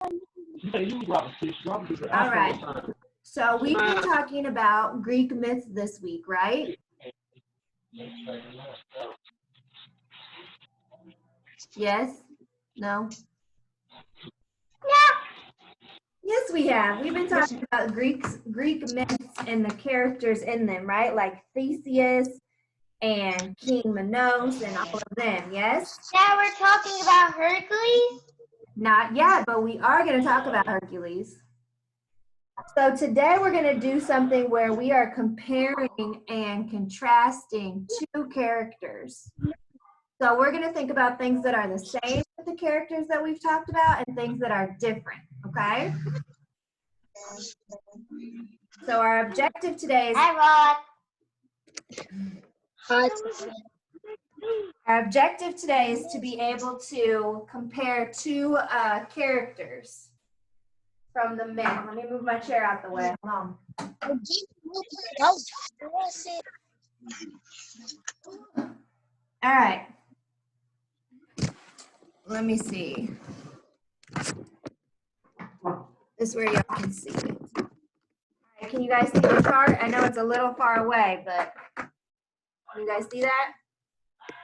All right. So we've been talking about Greek myths this week, right? Yes? No? Yes, we have. We've been talking about Greek myths and the characters in them, right? Like Theseus and King Minos and all of them, yes? Now we're talking about Hercules? Not yet, but we are going to talk about Hercules. So today we're going to do something where we are comparing and contrasting two characters. So we're going to think about things that are the same with the characters that we've talked about and things that are different, okay? So our objective today is... Hi, Rod. Our objective today is to be able to compare two characters from the myth. Let me move my chair out the way. Hold on. All right. Let me see. This is where y'all can see it. All right, can you guys see the chart? I know it's a little far away, but can you guys see that?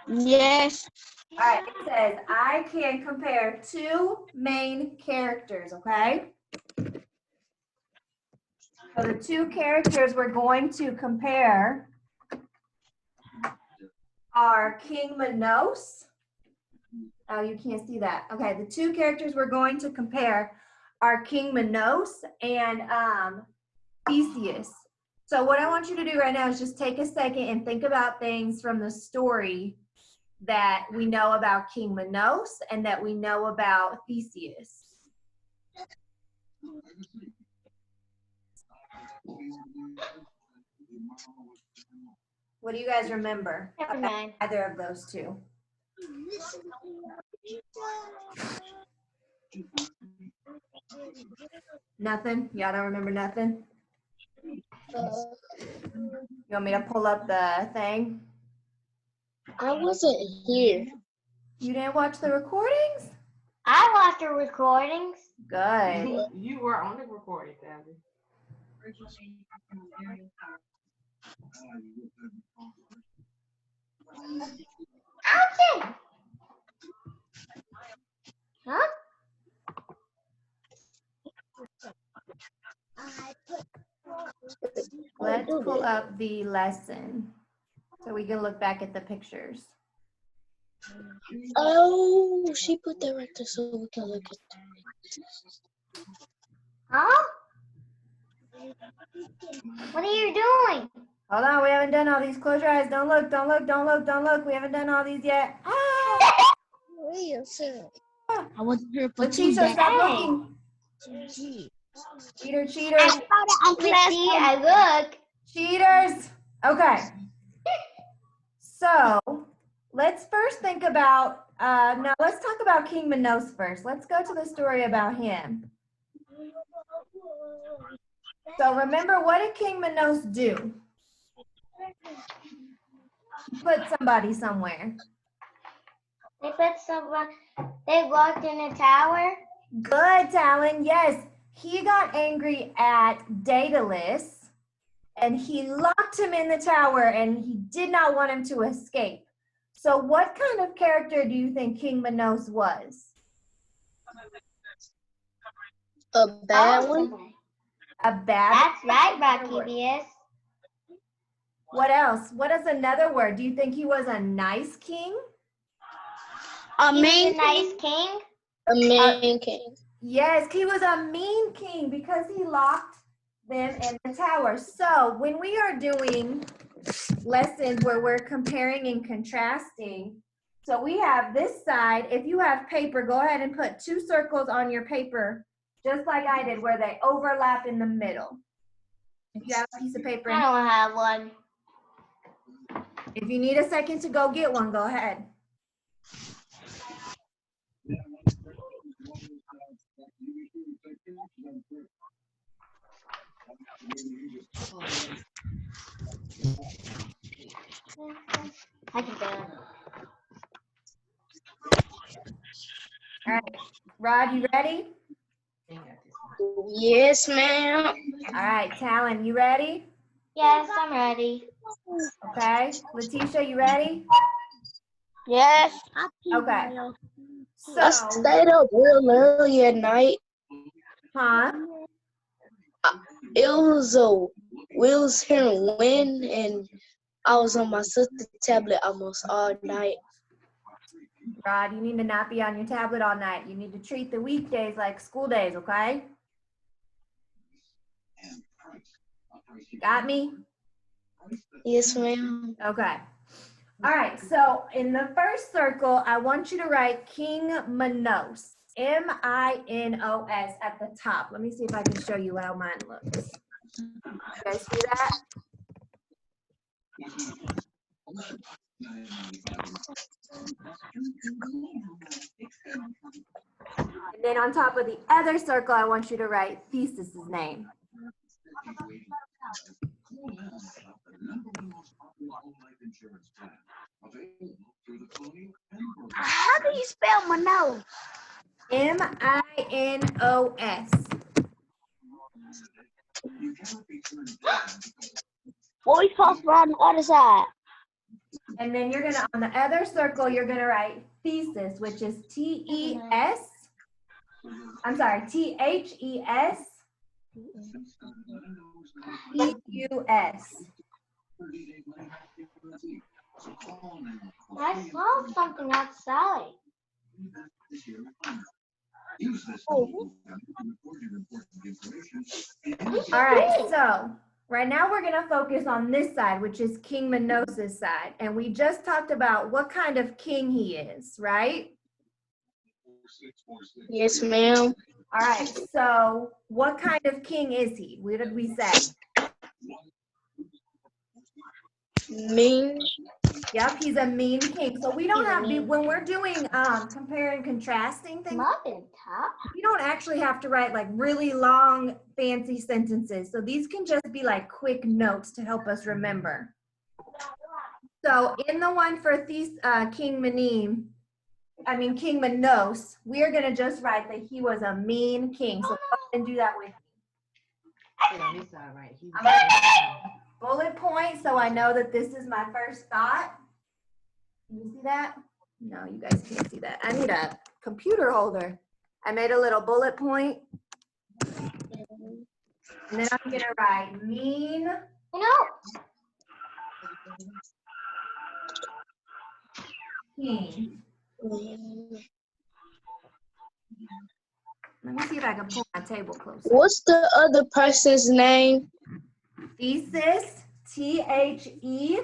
Yes. All right, it says, I can compare two main characters, okay? So the two characters we're going to compare are King Minos. Oh, you can't see that. Okay, the two characters we're going to compare are King Minos and Theseus. So what I want you to do right now is just take a second and think about things from the story that we know about King Minos and that we know about Theseus. What do you guys remember about either of those two? Nothing? Y'all don't remember nothing? You want me to pull up the thing? I wasn't here. You didn't watch the recordings? I watched the recordings. Good. You were on the recording, Gabby. Ouchie! Huh? Let's pull up the lesson so we can look back at the pictures. Oh, she put that right there so we can look at it. Huh? What are you doing? Hold on, we haven't done all these. Close your eyes. Don't look, don't look, don't look, don't look. We haven't done all these yet. Ah! I wasn't here for Letitia, stop looking. Cheater, cheater. I look. Cheaters. Okay. So let's first think about, now let's talk about King Minos first. Let's go to the story about him. So remember, what did King Minos do? Put somebody somewhere. They locked in a tower. Good, Talon. Yes, he got angry at Daedalus and he locked him in the tower and he did not want him to escape. So what kind of character do you think King Minos was? A bad one? A bad one? That's right, Rocky BS. What else? What is another word? Do you think he was a nice king? A He was mean a nice king. A mean king. Yes, he was a mean king because he locked them in the tower. So when we are doing lessons where we're comparing and contrasting, so we have this side. If you have paper, go ahead and put 2 circles on your paper, just like I did, where they overlap in the middle. If you have a piece of paper. I don't have one. If you need a second to go get one, go ahead. I can do it. All right, Rod, you ready? Yes, ma'am. All right, Talon, you ready? Yes, I'm ready. Okay. Letitia, you ready? Yes. Okay. I So, stayed up real early at night. huh? It was hearing wind, and I was on my sister's tablet almost all night. Rod, you need to not be on your tablet all night. You need to treat the weekdays like school days, okay? Got me? Yes, ma'am. Okay. All right, so in the first circle, I want you to write King Minos, M-I-N-O-S at the top. Let me see if I can show you how mine looks. You guys see that? And then on top of the other circle, I want you to write Theseus's name. How do you spell Minos? M-I-N-O-S. What we supposed to write on the other side? And then you're gonna, on the other circle, you're gonna write Theseus, which is T-E-S. I'm sorry, T-H-E-S. P-U-S. I saw something outside. All right, so right now we're gonna focus on this side, which is King Minos' side. And we just talked about what kind of king he is, right? Yes, ma'am. All right, so what kind of king is he? What did we say? Mean. Yep, he's a mean king. So we don't have to, when we're doing compare and contrasting things, Mom didn't talk. you don't actually have to write like really long, fancy sentences. So these can just be like quick notes to help us remember. So in the one for King Minos, we are gonna just write that he was a mean king. So go ahead and do that with me. Sit on this side, right? I'm gonna bullet point so I know that this is my first thought. Can you see that? No, you guys can't see that. I need a computer holder. I made a little bullet point. And then I'm gonna write mean. King. Let me see if I can pull my table closer. What's the other person's name? Theseus, T-H-E.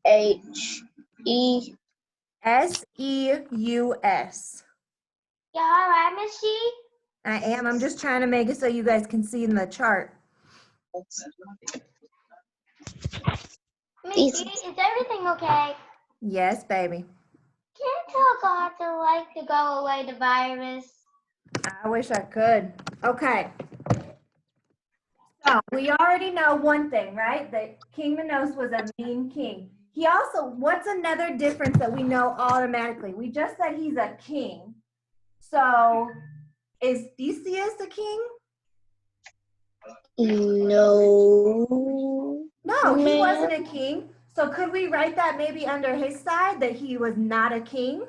T-H-E. S-E-U-S. You all right, Miss G? I am. I'm just trying to make it so you guys can see in the chart. Miss G, is everything okay? Yes, baby. Can you tell God to like to go away the virus? I wish I could. Okay. So we already know one thing, right? That King Minos was a mean king. He also, what's another difference that we know automatically? We just said he's a king. So is Theseus a king? No. No, he Ma'am. wasn't a king. So could we write that maybe under his side that he was not a king?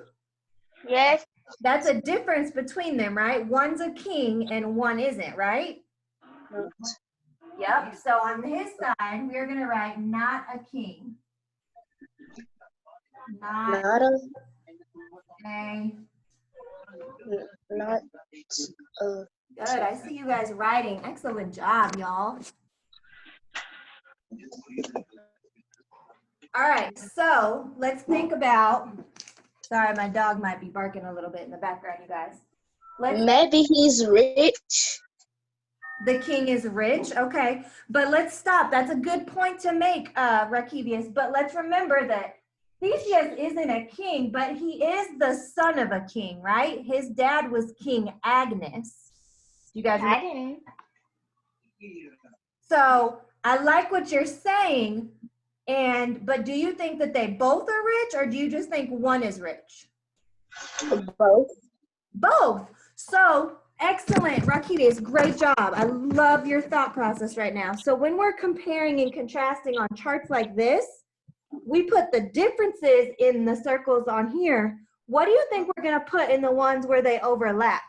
Yes. That's a difference between them, right? One's a king and one isn't, right? Yep. So on his side, we're going to write not a king. Not Not a. Not a. Good. I see you guys writing. Excellent job, y'all. All right. So let's think about. Sorry, my dog might be barking a little bit in the background, you guys. Maybe he's rich. The king is rich. Okay. But let's stop. That's a good point to make, Rakivius. But let's remember that Theseus isn't a king, but he is the son of a king, right? His dad was King Agnes. You guys remember? I didn't. So I like what you're saying, but do you think that they both are rich, or do you just think one is rich? Both. Both. So excellent, Rakitis, great job. I love your thought process right now. So when we're comparing and contrasting on charts like this, we put the differences in the circles on here. What do you think we're gonna put in the ones where they overlap?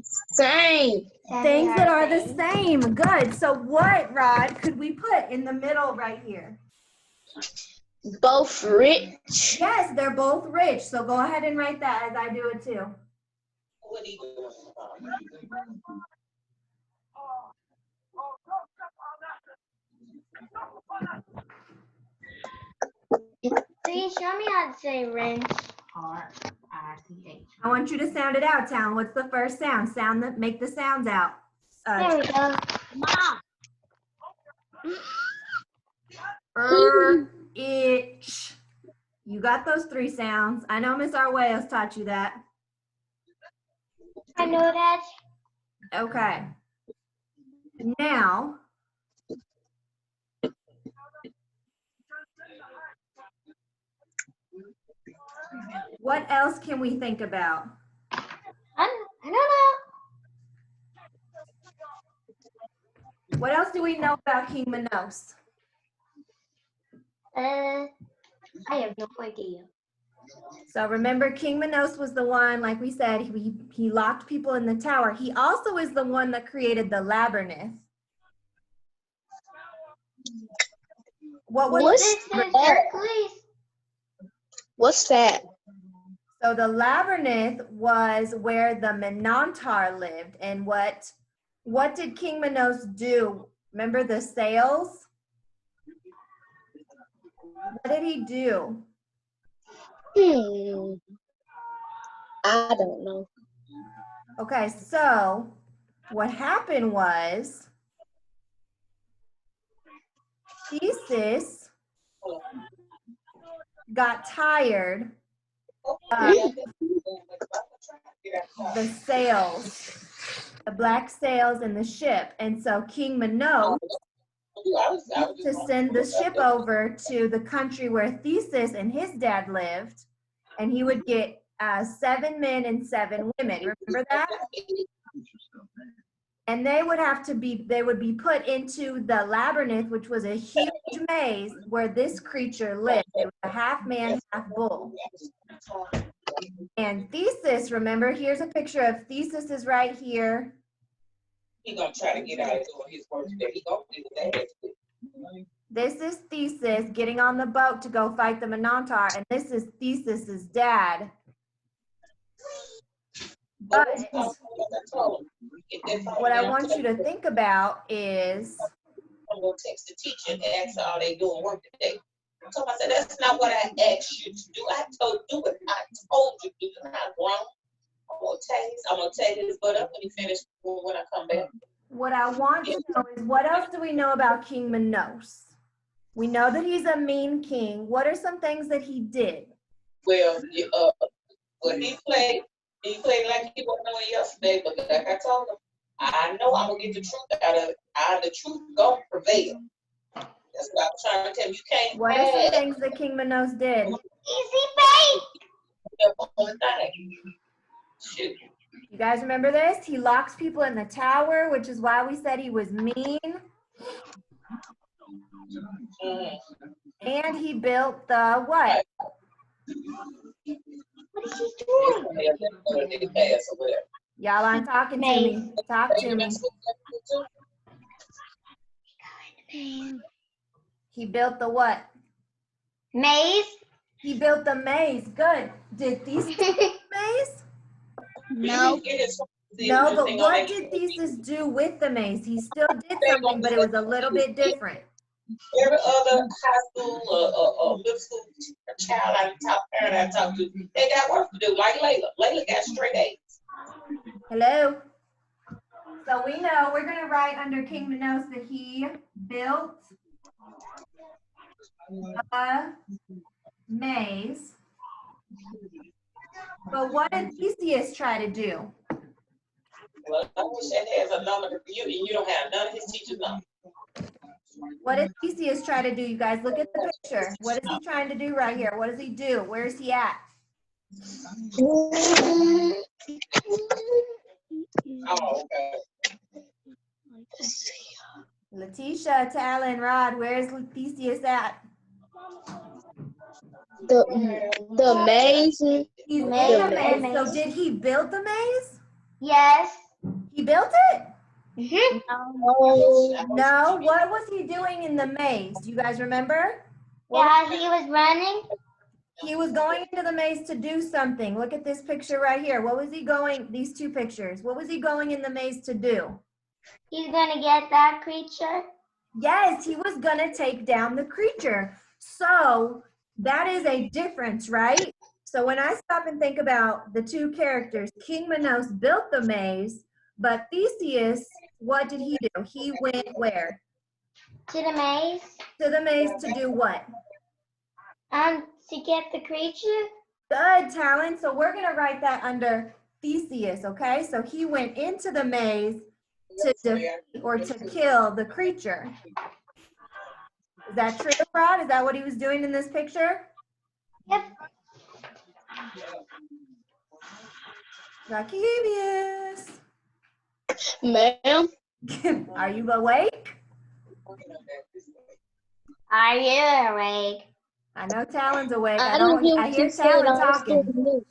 Same. Things that are the same. Good. So what, Rod, could we put in the middle right here? Both rich. Yes, they're both rich. So go ahead and write that as I do it too. Please show me how to say rinse. R-I-C-H. I want you to sound it out, Town. What's the first sound? Make the sounds out. There we go. Itch. You got those 3 sounds. I know Miss Arguellos taught you that. I know that. Okay. Now, what else can we think about? I don't know. What else do we know about King Minos? I have no idea. So remember, King Minos was the one, like we said, he locked people in the tower. He also is the one that created the labyrinth. What was What's that? What's that? So the labyrinth was where the Minotaur lived. And what did King Minos do? Remember the sails? What did he do? I don't know. Okay, so what happened was Theseus got tired of the sails, the black sails in the ship. And so King Minos to send the ship over to the country where Theseus and his dad lived, and he would get 7 men and 7 women. Remember that? And they would be put into the labyrinth, which was a huge maze where this creature lived. It was a half man, half bull. And Theseus, remember, here's a picture of Theseus is right here. He's gonna try to get out of doing his work today. He gonna do that. This is Theseus getting on the boat to go fight the Minotaur, and this is Theseus's dad. But what I want you to think about is, I'm gonna text the teacher and ask her how they doing work today. So I said, that's not what I asked you to do. I told you what I told you to do. You're not grown. I'm gonna take his butt up when he finishes when I come back. what I want to know is, what else do we know about King Minos? We know that he's a mean king. What are some things that he did? Well, he played like he wasn't doing yesterday, but like I told him, I know I'm gonna get the truth out of it. The truth gonna prevail. That's what I was trying to tell you. You can't. What are some things that King Minos did? Easy bake. Shoot. You guys remember this? He locks people in the tower, which is why we said he was mean. And he built the what? What is he doing? Y'all aren't talking to me. Talk to me. He built the what? Maze. He built the maze. Good. Did Theseus build the maze? No. No, but what did Theseus do with the maze? He still did something, but it was a little bit different. Every other high school or middle school child I talked to, they got work to do, like Layla. Layla got straight A's. Hello? So we know we're going to write under King Minos that he built a maze. But what did Theseus try to do? Well, I wish that has a number for you, and you don't have none of his teachers' numbers. What did Theseus try to do? You guys look at the picture. What is he trying to do right here? What does he do? Where is he at? Letitia, Talon, Rod, where's Theseus at? The maze. He's in Maze. the maze. Maze. So did he build the maze? Yes. He built it? Mhm. No. No. What was he doing in the maze? Do you guys remember? Yeah, he was running. He was going into the maze to do something. Look at this picture right here. What was he going, these two pictures? What was he going in the maze to do? He's gonna get that creature. Yes, he was gonna take down the creature. So that is a difference, right? So when I stop and think about the two characters, King Minos built the maze, but Theseus, what did he do? He went where? To the maze. To the maze to do what? To get the creature. Good, Talon. So we're gonna write that under Theseus, okay? So he went into the maze to defeat or to kill the creature. Is that true, Rod? Is that what he was doing in this picture? Yep. Rakivius. Ma'am. Are you awake? Are you awake? I know Talon's awake. I didn't hear I what hear you said. Talon I was still talking. mute.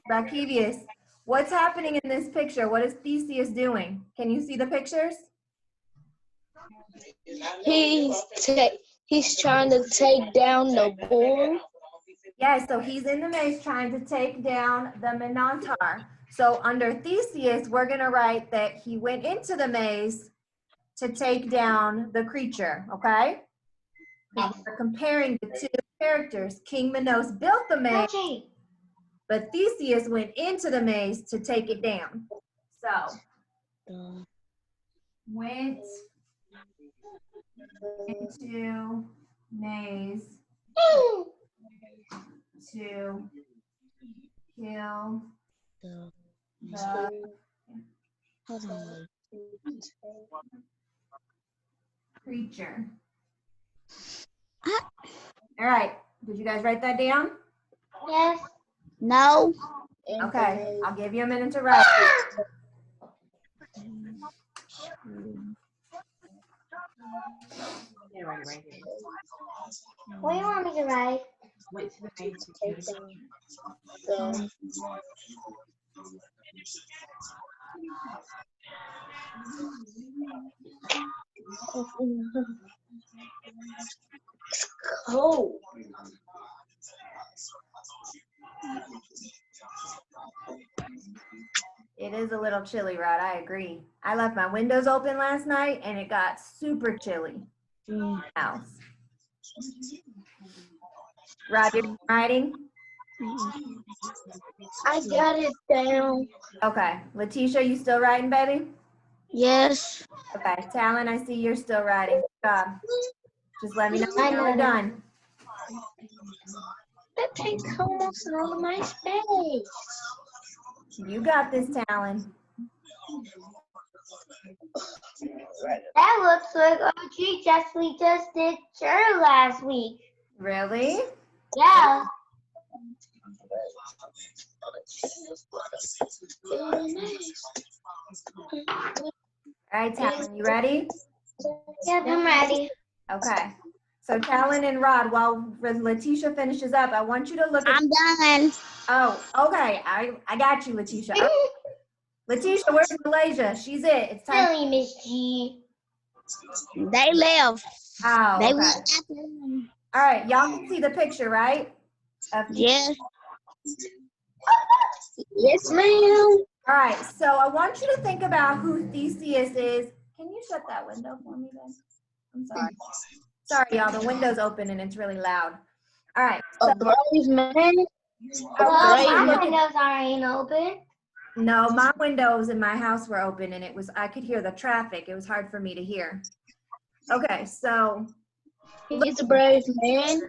Rakivius, what's happening in this picture? What is Theseus doing? Can you see the pictures? He's trying to take down the bull. Yeah, so he's in the maze trying to take down the Minotaur. So under Theseus, we're gonna write that he went into the maze to take down the creature, okay? We're comparing the two characters. King Minos built the maze, Reggie. but Theseus went into the maze to take it down. So, went into maze to kill the creature. All right, did you guys write that down? Yes. No. Okay, I'll give you a minute to write. Yeah, right here. What do you want me to write? Wait till the maze is Cold. It is a little chilly, Rod, I agree. I left my windows open last night and it got super chilly in the house. Rod, you're writing? I got it down. Okay, Letitia, you still writing, baby? Yes. Okay, Talon, I see you're still writing. Good job. Just let me know when you're done. That takes almost all of my space. You got this, Talon. That looks like OG we just did sure last week. Really? Yeah. All right, Talon, you ready? Yep, I'm ready. Okay. So Talon and Rod, while Letitia finishes up, I want you to look at. I'm done. Oh, okay. I got you, Letitia. Oh, Letitia, where's Malaysia? She's it. It's time. Silly Miss G. They left. Oh, They okay. went after them. All right, y'all can see the picture, right? Yes. Yes, ma'am. All right, so I want you to think about who Theseus is. Can you shut that window for me, then? I'm sorry. Sorry, y'all. The window's open and it's really loud. All right. So, A brave man. Well, my look at- windows aren't open. no, my windows in my house were open and I could hear the traffic. It was hard for me to hear. Okay, so He's a brave man.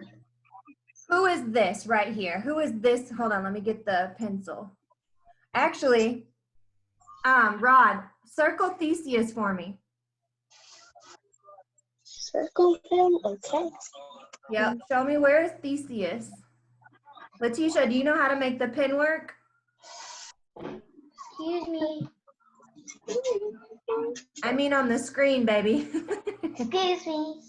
who is this right here? Who is this? Hold on, let me get the pencil. Actually, Rod, circle Theseus for me. Circle him. Okay. Yep, show me where is Theseus. Letitia, do you know how to make the pin work? Excuse me. I mean on the screen, baby. Excuse me.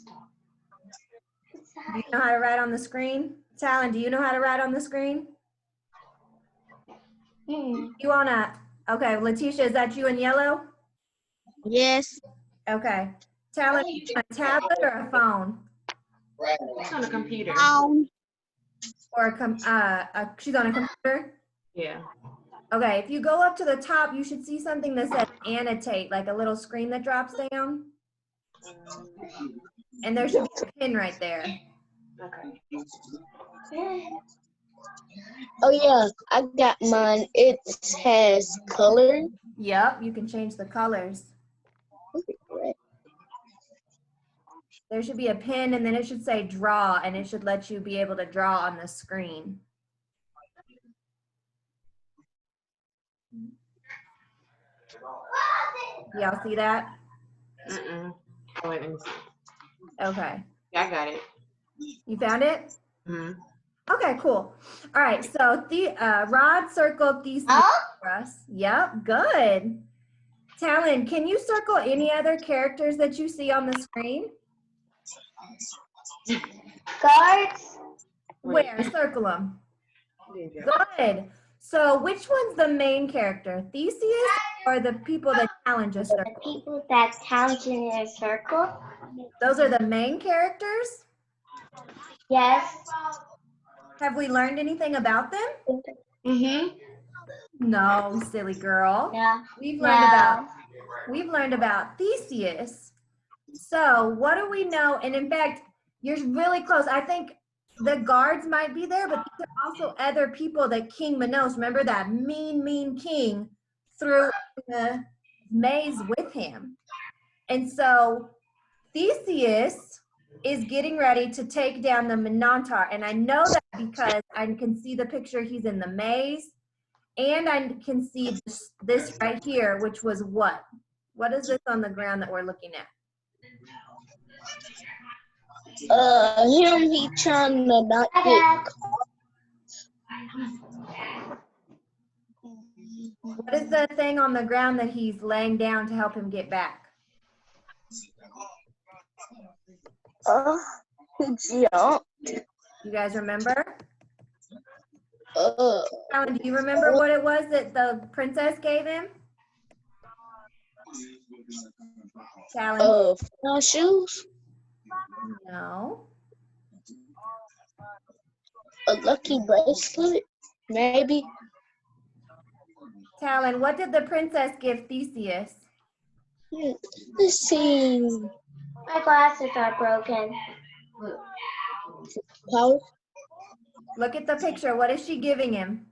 Do you know how to write on the screen? Talon, do you know how to write on the screen? You wanna, okay, Letitia, is that you in yellow? Yes. Okay. Talon, you on a tablet or a phone? It's on the computer. Or she's on a computer? Yeah. Okay, if you go up to the top, you should see something that says annotate, like a little screen that drops down. And there should be a pin right there. Okay. Oh yeah, I got mine. It has color. Yep, you can change the colors. There should be a pin and then it should say draw and it should let you be able to draw on the screen. Y'all see that? Mm-mm. Oh, wait, let me see. Okay. Yeah, I got it. You found it? Mm-hmm. Okay, cool. All right, so Rod circled Theseus for us. Yep, good. Talon, can you circle any other characters that you see on the screen? Guards. Where? Circle them. There you go. Good. So which one's the main character? Theseus or the people that Talon just The circled? people that count in a circle. Those are the main characters? Yes. Have we learned anything about them? Mhm. No, silly girl. Yeah. We've learned about Theseus. So what do we know? And in fact, you're really close. I think the guards might be there, but these are also other people that King Minos, remember that mean king, threw the maze with him. And so Theseus is getting ready to take down the Minotaur. And I know that because I can see the picture, he's in the maze. And I can see this right here, which was what? What is this on the ground that we're looking at? He trying to not get. What is the thing on the ground that he's laying down to help him get back? He jumped. You guys remember? Uh, Do you remember what it was that the princess gave him? Talon? no shoes. No. A lucky bracelet, maybe. Talon, what did the princess give Theseus? Let's see. My glasses are broken. Power. Look at the picture. What is she giving him?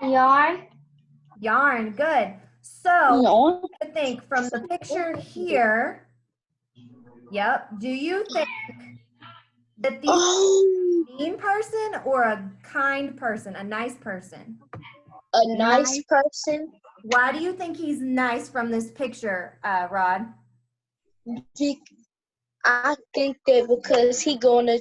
Yarn. Yarn. Good. So, No. I think from the picture here, yep, do you think that Theseus is a mean person or a kind person, a nice person? A nice person. Why do you think he's nice from this picture, Rod? I think that because he gonna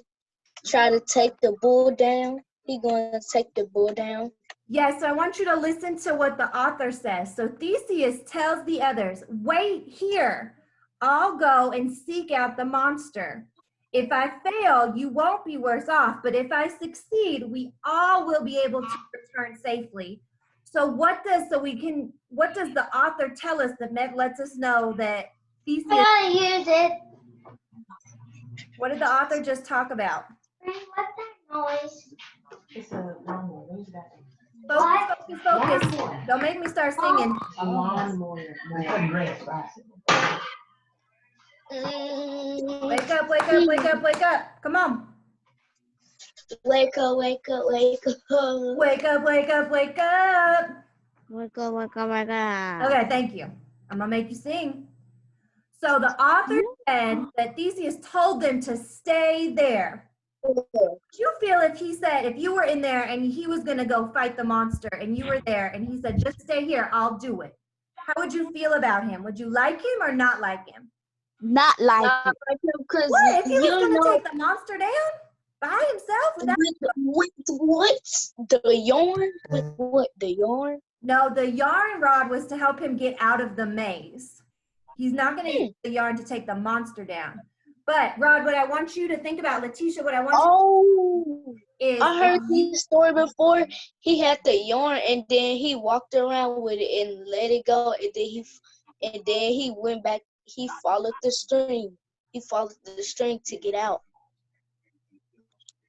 try to take the bull down. He gonna take the bull down. Yes, so I want you to listen to what the author says. So Theseus tells the others, wait here. I'll go and seek out the monster. If I fail, you won't be worse off. But if I succeed, we all will be able to return safely. So what does the author tell us that lets us know that Theseus, I'm gonna use it. what did the author just talk about? What's that noise? It's a lawnmower. Where's that? Focus, focus, focus. Don't make me start singing. A lawnmower. Wake up, wake up, wake up, wake up. Come on. Wake up, wake up, wake up. Wake up, wake up, wake up. Wake up, wake up, wake up. Okay, thank you. I'm gonna make you sing. So the author said that Theseus told them to stay there. Would you feel if he said, if you were in there and he was gonna go fight the monster and you were there and he said, just stay here, I'll do it. How would you feel about him? Would you like him or not like him? Not like it. Because What, if he was you gonna know, take the monster down by himself? Without with what? The yarn? With what? The yarn? No, the yarn rod was to help him get out of the maze. He's not going to use the yarn to take the monster down. But Rod, what I want you to think about, Letitia, what I want Oh, you is I heard this story before. He had the yarn and then he walked around with it and let it go, and then he went back. He followed the string. He followed the string to get out.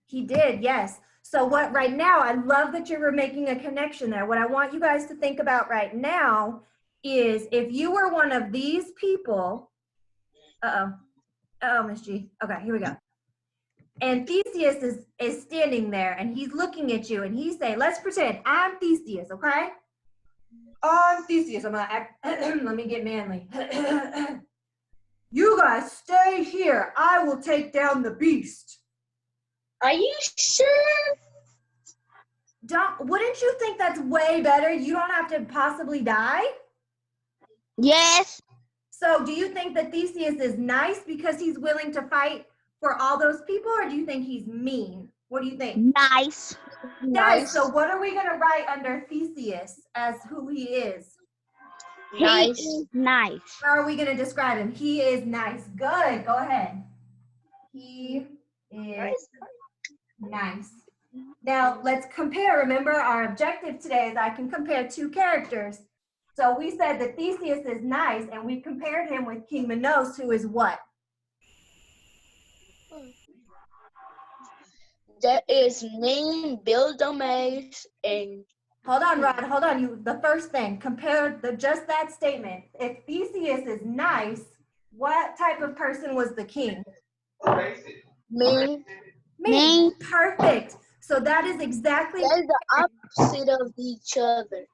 he did, yes. So what right now, I love that you were making a connection there. What I want you guys to think about right now is if you were one of these people, Miss G. Okay, here we go. And Theseus is standing there and he's looking at you and he's saying, let's pretend I'm Theseus, okay? I'm Theseus. I'm gonna act, let me get manly. You guys stay here. I will take down the beast. Are you sure? Wouldn't you think that's way better? You don't have to possibly die. Yes. So do you think that Theseus is nice because he's willing to fight for all those people, or do you think he's mean? What do you think? Nice. Yes, so what are we gonna write under Theseus as who he is? Nice. He is nice. How are we gonna describe him? He is nice. Good, go ahead. He is nice. Now let's compare. Remember, our objective today is I can compare two characters. So we said that Theseus is nice, and we compared him with King Minos, who is what? That is mean, build a maze, and Hold on, Rod, hold on. The first thing, compare just that statement. If Theseus is nice, what type of person was the king? mean. Mean. Perfect. So that is exactly. They're the opposite of each other.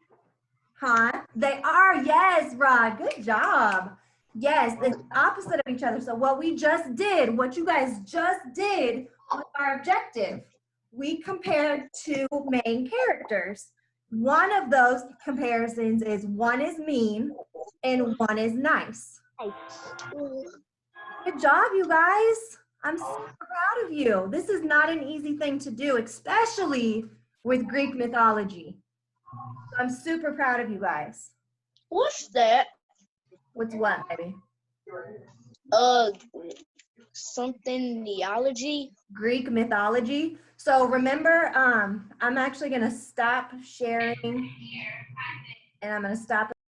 Huh? They are, yes, Rod. Good job. Yes, the opposite of each other. So what we just did, what you guys just did was our objective. We compared two main characters. One of those comparisons is one is mean and one is nice. Good job, you guys. I'm super proud of you. This is not an easy thing to do, especially with Greek mythology. I'm super proud of you guys. What's that? What's what, baby? Something neology. Greek mythology. So remember, I'm actually gonna stop sharing and I'm gonna stop